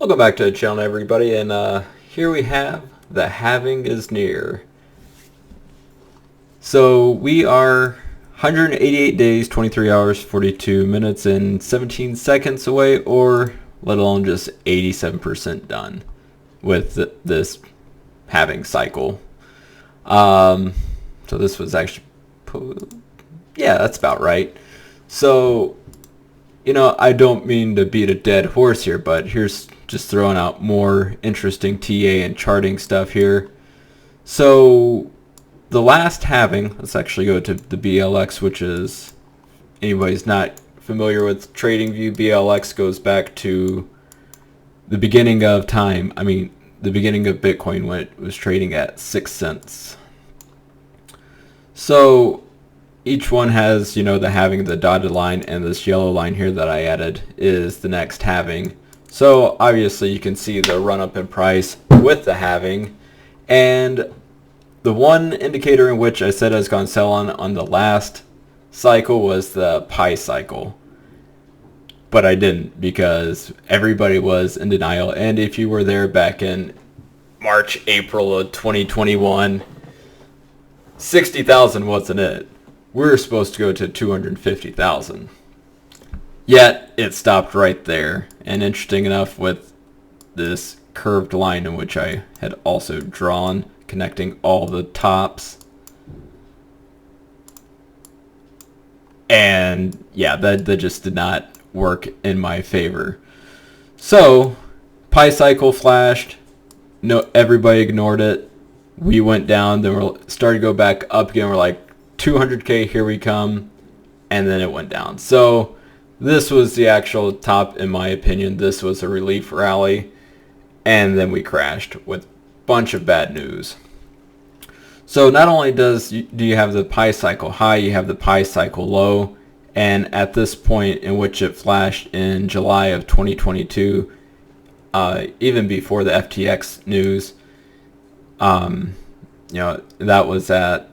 Welcome back to the channel, everybody, and here we have the halving is near. So we are 188 days, 23 hours, 42 minutes, and 17 seconds away, or let alone just 87% done with this halving cycle. So this was actually, yeah, that's about right. So, I don't mean to beat a dead horse here, but here's just throwing out more interesting TA and charting stuff here. So the last halving, let's actually go to the BLX, which is, anybody's not familiar with TradingView, BLX goes back to the beginning of time. I mean, the beginning of Bitcoin when it was trading at 6 cents. So each one has, the halving, the dotted line, and this yellow line here that I added is the next halving. So obviously you can see the run up in price with the halving, and the one indicator in which I said I was going to sell on the last cycle was the Pi cycle. But I didn't, because everybody was in denial, and if you were there back in March, April of 2021, 60,000 wasn't it. We were supposed to go to 250,000. Yet it stopped right there. And interesting enough, with this curved line in which I had also drawn, connecting all the tops. And yeah, that just did not work in my favor. So Pi cycle flashed. No, everybody ignored it. We went down, then we started to go back up again. We're like, 200K, here we come, and then it went down. So this was the actual top, in my opinion. This was a relief rally, and then we crashed with a bunch of bad news. So not only do you have the Pi cycle high, you have the Pi cycle low, and at this point in which it flashed in July of 2022, even before the FTX news, that was at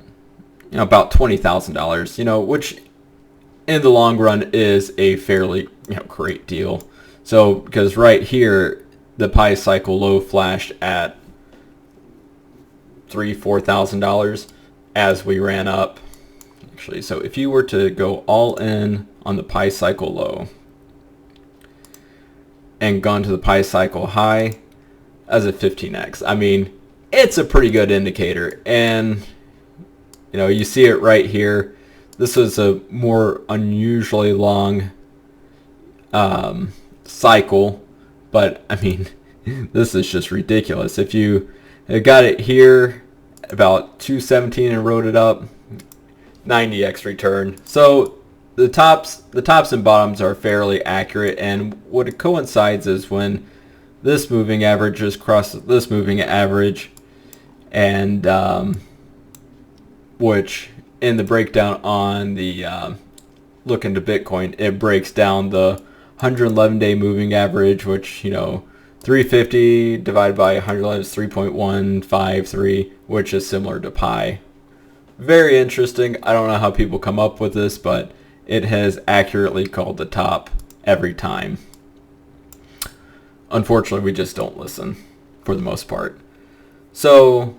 about $20,000, which in the long run is a fairly great deal. So because right here the Pi cycle low flashed at $3,000-4,000 as we ran up. Actually, so if you were to go all in on the Pi cycle low and gone to the Pi cycle high as a 15x, I mean, it's a pretty good indicator. And you see it right here. This was a more unusually long cycle, but I mean, this is just ridiculous. If you got it here about 217 and wrote it up, 90x return. So the tops and bottoms are fairly accurate, and what it coincides is when this moving average just crosses this moving average, and which in the breakdown on the look into Bitcoin, it breaks down the 111-day moving average, which 350 divided by 111 is 3.153, which is similar to Pi. Very interesting. I don't know how people come up with this, but it has accurately called the top every time. Unfortunately, we just don't listen for the most part. So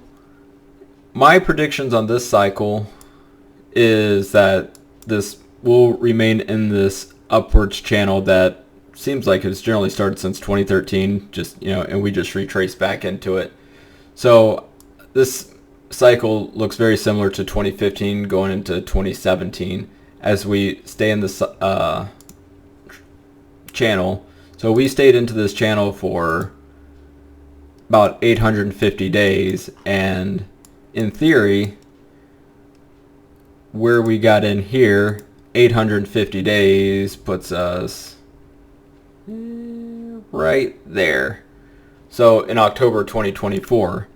my predictions on this cycle is that this will remain in this upwards channel that seems like it's generally started since 2013, and we just retrace back into it. So this cycle looks very similar to 2015 going into 2017 as we stay in this channel. So we stayed into this channel for about 850 days, and in theory, where we got in here, 850 days puts us right there. So in October 2024.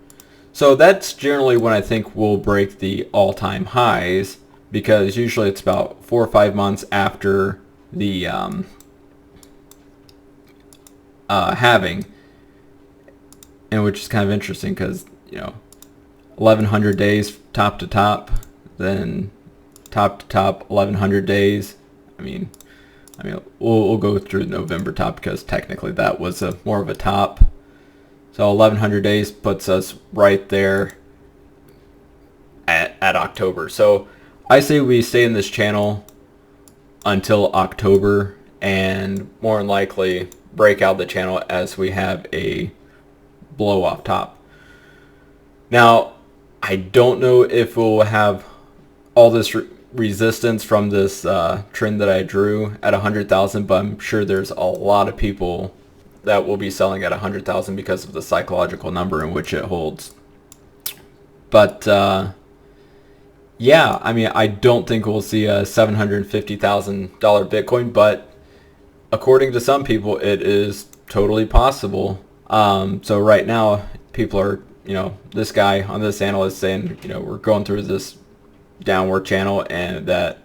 So that's generally when I think we'll break the all-time highs, because usually it's about 4 or 5 months after the halving, and which is kind of interesting because 1100 days top to top, then top to top 1100 days. I mean, I mean, we'll go through the November top because technically that was more of a top. So 1100 days puts us right there at October. So I say we stay in this channel until October and more than likely break out the channel as we have a blow off top. Now, I don't know if we'll have all this resistance from this trend that I drew at 100,000, but I'm sure there's a lot of people that will be selling at 100,000 because of the psychological number in which it holds. But yeah, I mean, I don't think we'll see a $750,000 Bitcoin, but according to some people, it is totally possible. So right now, people are, this guy on this analyst saying, we're going through this downward channel and that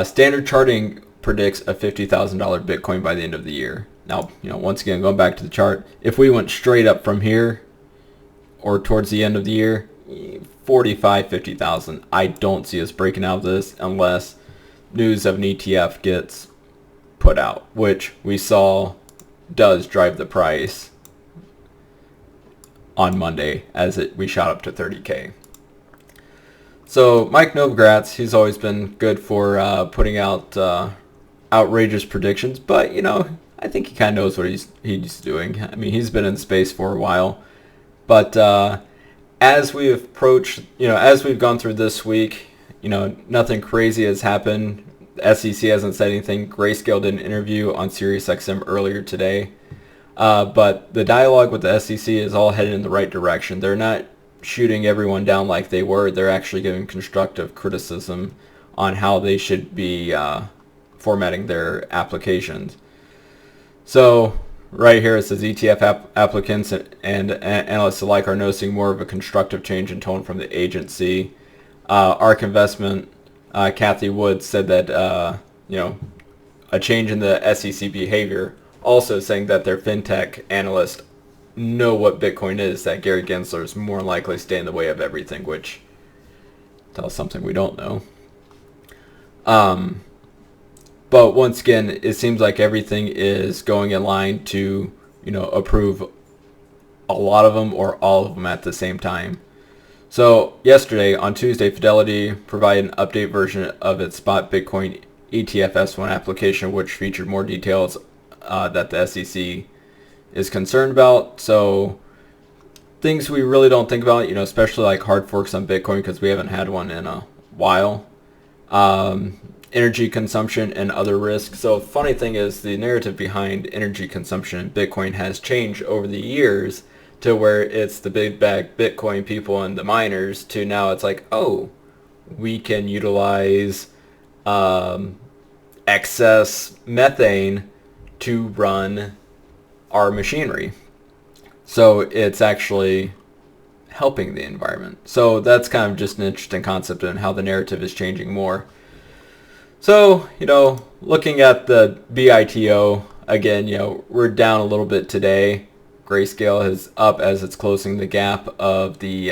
standard charting predicts a $50,000 Bitcoin by the end of the year. Now, once again, going back to the chart, if we went straight up from here or towards the end of the year, 45, 50,000. I don't see us breaking out of this unless news of an ETF gets put out, which we saw does drive the price on Monday as we shot up to 30K. So Mike Novogratz, he's always been good for putting out outrageous predictions, but I think he kind of knows what he's doing. I mean, he's been in space for a while, but as we approach, as we've gone through this week, nothing crazy has happened. The SEC hasn't said anything. Grayscale did an interview on SiriusXM earlier today. But the dialogue with the SEC is all headed in the right direction. They're not shooting everyone down like they were. They're actually giving constructive criticism on how they should be formatting their applications. So right here it says ETF applicants and analysts alike are noticing more of a constructive change in tone from the agency. ARK Investment, Kathy Wood said that a change in the SEC behavior, also saying that their fintech analysts know what Bitcoin is, that Gary Gensler is more likely to stay in the way of everything, which tells something we don't know. But once again, it seems like everything is going in line to, approve a lot of them or all of them at the same time. So yesterday, on Tuesday, Fidelity provided an update version of its spot Bitcoin ETF S1 application, which featured more details that the SEC is concerned about. So things we really don't think about, especially like hard forks on Bitcoin because we haven't had one in a while. Energy consumption and other risks. So funny thing is the narrative behind energy consumption in Bitcoin has changed over the years to where it's the big bag Bitcoin people and the miners to now it's like, oh, we can utilize excess methane to run our machinery. So it's actually helping the environment. So that's kind of just an interesting concept and how the narrative is changing more. So, looking at the BITO, again, we're down a little bit today. Grayscale is up as it's closing the gap of the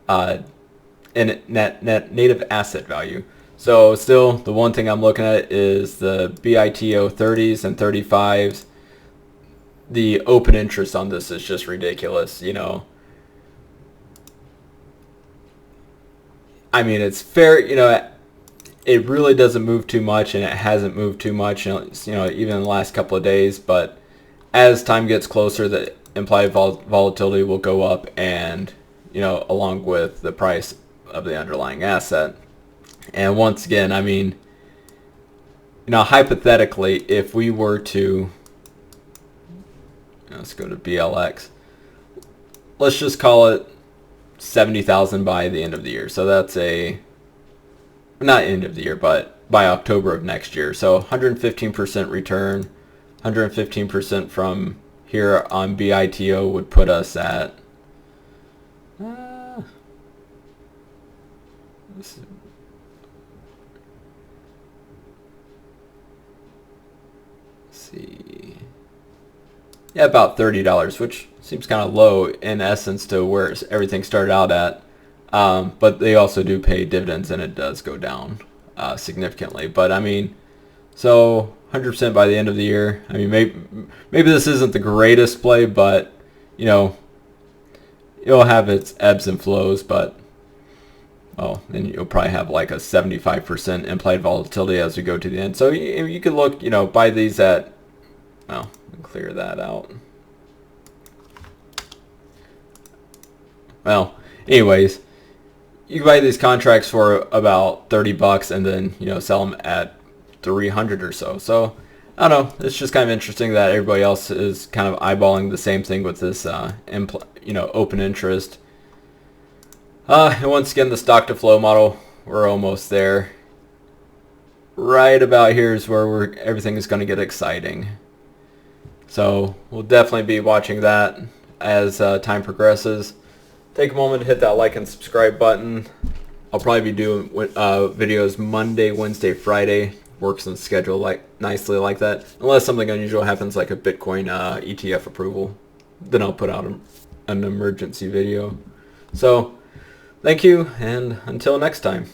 net native asset value. So still, the one thing I'm looking at is the BITO 30s and 35s. The open interest on this is just ridiculous, I mean, it's fair, it really doesn't move too much, and it hasn't moved too much, even in the last couple of days. But as time gets closer, the implied volatility will go up, and along with the price of the underlying asset. And once again, I mean, hypothetically, if we were to, let's go to BLX. Let's just call it 70,000 by the end of the year. So that's not end of the year, but by October of next year. So 115% return, 115% from here on BITO would put us at, let's see, yeah, about $30, which seems kind of low in essence to where everything started out at. But they also do pay dividends, and it does go down significantly. But I mean, So 100% by the end of the year. I mean, maybe this isn't the greatest play, but you know, it'll have its ebbs and flows. But well, then you'll probably have like a 75% implied volatility as we go to the end. So you can look, you know, buy these at, well, clear that out. Well, anyways, you can buy these contracts for about 30 bucks and then, you know, sell them at 300 or so. So I don't know. It's just kind of interesting that everybody else is kind of eyeballing the same thing with this, you know, open interest. And once again, the stock to flow model, we're almost there. Right about here is where everything is going to get exciting. So we'll definitely be watching that as time progresses. Take a moment to hit that like and subscribe button. I'll probably be doing videos Monday, Wednesday, Friday. Works in the schedule like nicely like that. Unless something unusual happens like a Bitcoin ETF approval, then I'll put out an emergency video. So thank you, and until next time.